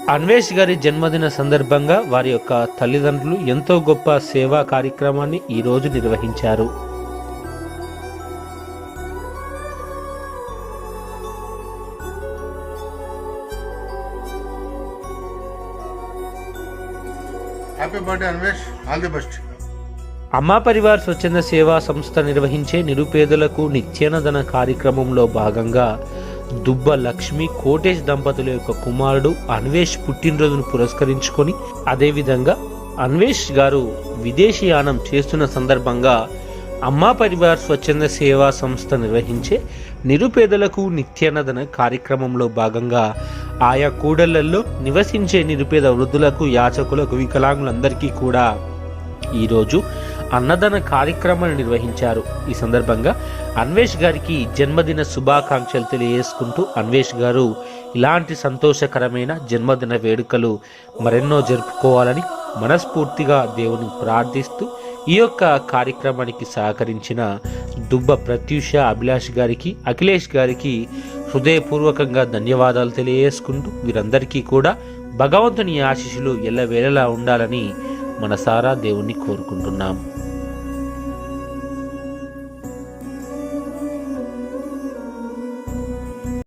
అన్వేష్ గారి జన్మదిన సందర్భంగా వారి యొక్క తల్లిదండ్రులు ఎంతో గొప్ప సేవా కార్యక్రమాన్ని ఈరోజు నిర్వహించారు. Happy birthday Anvesh, all the best. అమ్మా పరివార్ స్వచ్ఛంద సేవా సంస్థ నిర్వహించే నిరుపేదలకు నిత్యాన్నదాన కార్యక్రమంలో భాగంగా దుబ్బ లక్ష్మి కోటేష్ దంపతుల యొక్క కుమారుడు అన్వేష్ పుట్టినరోజును పురస్కరించుకొని, అదేవిధంగా అన్వేష్ గారు విదేశీయానం చేస్తున్న సందర్భంగా అమ్మా పరివార్ స్వచ్ఛంద సేవా సంస్థ నిర్వహించే నిరుపేదలకు నిత్యాన్నదాన కార్యక్రమంలో భాగంగా ఆయా కూడళ్లలో నివసించే నిరుపేద వృద్ధులకు, యాచకులకు, వికలాంగులందరికీ కూడా ఈరోజు అన్నదాన కార్యక్రమాన్ని నిర్వహించారు. ఈ సందర్భంగా అన్వేష్ గారికి జన్మదిన శుభాకాంక్షలు తెలియజేసుకుంటూ అన్వేష్ గారు ఇలాంటి సంతోషకరమైన జన్మదిన వేడుకలు మరెన్నో జరుపుకోవాలని మనస్ఫూర్తిగా దేవుని ప్రార్థిస్తూ ఈ యొక్క కార్యక్రమానికి సహకరించిన దుబ్బ ప్రత్యూష, అభిలాష్ గారికి, అఖిలేష్ గారికి హృదయపూర్వకంగా ధన్యవాదాలు తెలియజేసుకుంటూ వీరందరికీ కూడా భగవంతుని ఆశీస్సులు ఎల్లవేళలా ఉండాలని మనసారా దేవుణ్ణి కోరుకుంటున్నాం.